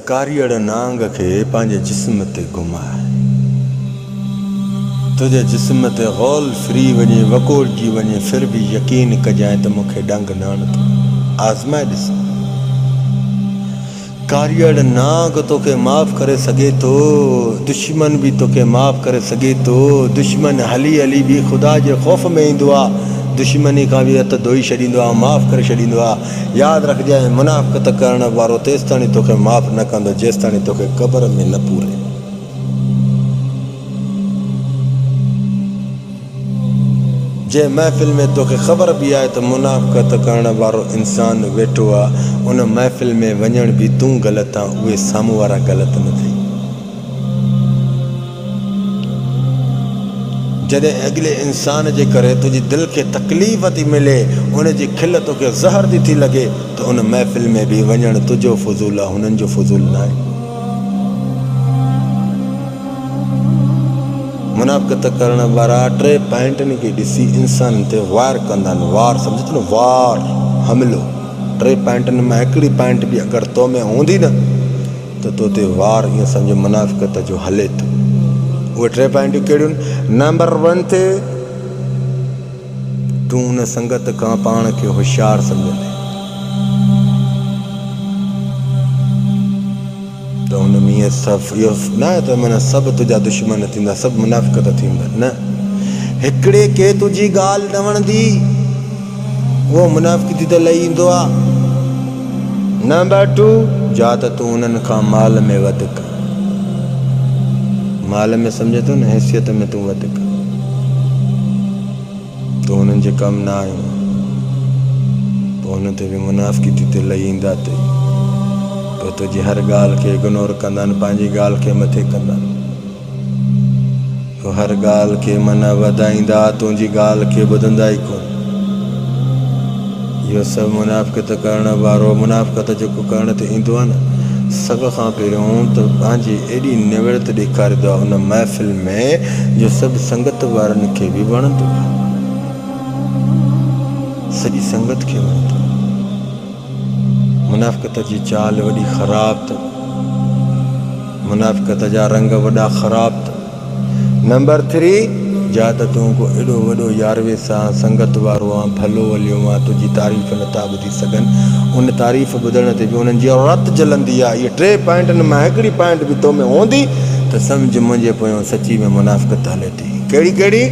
कारीअड़ नांग खे पंहिंजे जिस्म ते घुमाए, तुझे जिस्म ते गौल फ्री वञे वकोड़जी वञे, फिर भी यकीन कजांइ त मूंखे डंग न आणंदो। आज़माए ॾिस, कारीअड़ नांग तोखे माफ़ करे सघे थो, दुश्मन भी तोखे माफ़ करे सघे थो। दुश्मन हली हली भी ख़ुदा जे ख़ौफ़ में ईंदो आहे, दुश्मनी खां बि हथ धोई छॾींदो आहे, माफ़ करे छॾींदो आहे। यादि रखजांइ, मुनाफ़िक़त करण वारो तेसि ताईं तोखे माफ़ न कंदो जेसि ताईं तोखे क़ब्र में न पूरे। जे महफ़िल में तोखे ख़बर भी आहे त मुनाफ़िक़त करण वारो इंसान वेठो आहे, उन महफ़िल में वञण भी तूं ग़लति आहे, उहे साम्हूं वारा ग़लति न थई। जॾहिं अॻिले इंसान जे करे तुंहिंजी दिलि खे तकलीफ़ थी मिले, उन जी खिल तोखे ज़हर थी लॻे, त उन महफ़िल में भी वञणु तुंहिंजो फ़ुज़ूल आहे, हुननि जो फ़ुज़ूल न आहे। मुनाफ़िक़त करण वारा टे पॉइंटनि खे ॾिसी इंसान ते वार कंदा आहिनि। वार सम्झ थो न, वार हमिलो। टे पॉइंटनि में हिकिड़ी पॉइंट बि अगरि तो में हूंदी न त तो ते वार ईअं सम्झ मुनाफ़िक़त जो हले थो। उहे टे पॉइंटियूं कहिड़ियूं? नंबर 1 ते तूं उन संगत खां पाण खे होशियारु सम्झंदे त हुन में ईअं सभु इहो न त माना सभु तुंहिंजा दुश्मन थींदा, सभु मुनाफ़िक़त थींदा, न। हिकिड़े खे तुंहिंजी ॻाल्हि न वणंदी, उहो मुनाफ़िक़ती त लही ईंदो आहे। नंबर 2, जा त तूं उन्हनि खां माल में वधीक, माल में सम्झे थो न, हैसियत में तूं वधीक, तूं उन्हनि जे कमु न आयो, पोइ हुन ते बि मुनाफ़िक़ती ते लही ईंदा अथई। पोइ तुंहिंजी हर ॻाल्हि खे इग्नोर कंदा आहिनि, पंहिंजी ॻाल्हि खे मथे कंदा आहिनि, पोइ हर ॻाल्हि खे माना वधाईंदा, तुंहिंजी ॻाल्हि खे ॿुधंदा ई कोन। इहो सभु मुनाफ़िक़त करण वारो, मुनाफ़िक़त जेको करण ते ईंदो आहे न, सभ खां पहिरियों त पंहिंजी एॾी निवड़त ॾेखारींदो आहे उन महफ़िल में, जो सभु संगत वारनि खे बि वणंदो आहे, सॼी संगत खे वणंदो आहे। मुनाफ़िक़त जी चाल वॾी ख़राबु अथव, मुनाफ़िक़त जा रंग वॾा ख़राबु अथव। नंबर 3, जा त तूं को एॾो वॾो यारवे सां संगत वारो आहे, भलो हलियो आहे, तुंहिंजी तारीफ़ नथा ॿुधी सघनि, उन तारीफ़ ॿुधण ते बि उन्हनि जी रत जलंदी आहे। इहे टे पॉइंटनि मां हिकिड़ी पॉइंट बि तो में हूंदी त सम्झ मुंहिंजे पोयां सची में मुनाफ़िक़त हले थी। कहिड़ी कहिड़ी?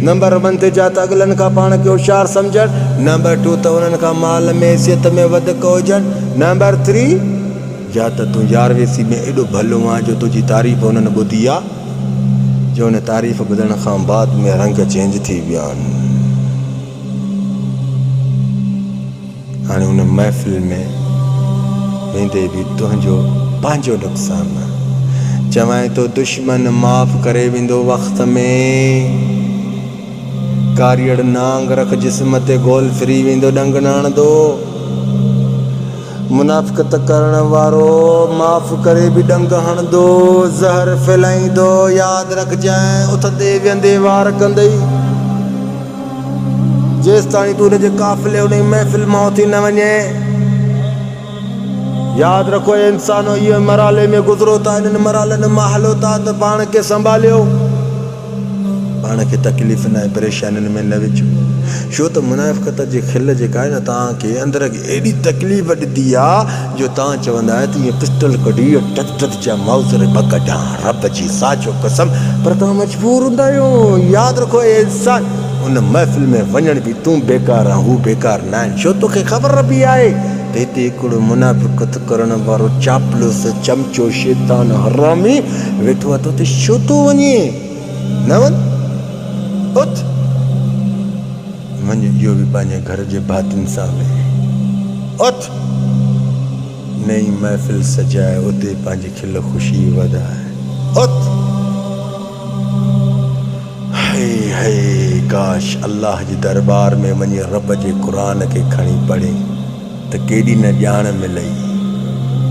नंबर 1 ते जा त अॻिलनि खां पाण खे होशियारु सम्झनि। नंबर 2 त उन्हनि खां माल में हैसियत में वधीक हुजनि। नंबर 3, जा त तूं यारवेसी में एॾो भलो आहे जो तुंहिंजी तारीफ़ उन्हनि ॿुधी आहे, जो उन तारीफ़ ॿुधण खां बाद में रंग चेंज थी विया आहिनि। हाणे उन महफ़िल में वेंदे बि तुंहिंजो पंहिंजो नुक़सानु आहे। चवां थो दुश्मन माफ़ करे वेंदो वक़्त में, कारीअड़ नांग रख जिस्म ते गोल फिरी वेंदो, डंग न हणंदो। मुनाफ़िक़त करण वारो माफ़ करे बि डंग हणंदो, ज़हर फैलाईंदो। यादि रखजांइ, उथंदे वेहंदे वार कंदई, जेसि ताईं तूं हुनजे काफ़िले उन महफ़िल मां उथी न वञे। यादि रखो इंसानो, इहो मराले में गुज़रो था, इन्हनि मरालनि मां हलो था त पाण खे संभालियो, पाण खे तकलीफ़ न आहे, परेशानियुनि में न विझो। छो त मुनाफ़िक़त जी खिल जेका आहे न, तव्हांखे अंदरि एॾी तकलीफ़ ॾिनी आहे जो तव्हां चवंदा आहियो त हीअ पिस्टल कढी टच जा माउज़र ॿ कढां, रब जी साचो कसम, पर तव्हां मजबूर हूंदा आहियो। यादि रखो इंसान, उन महफ़िल में वञण बि तूं बेकार आहे, हू बेकार न आहिनि। छो तोखे ख़बर बि आहे त हिते हिकिड़ो मुनाफ़िक़त करण वारो चापलूस, चमचो, शैतान, हरामी वेठो आहे, त उते छो थो वञे? न वञ, उथ वञ, इहो बि पंहिंजे घर जे भातियुनि सां वेह, उथ नई महफ़िल सजाए, उते पंहिंजी खिल ख़ुशी वधाए, उथ। हे काश अल्लाह जे दरबार में वञी रब जे क़ुरान खे खणी पढ़े त केॾी न ॼाण मिलई।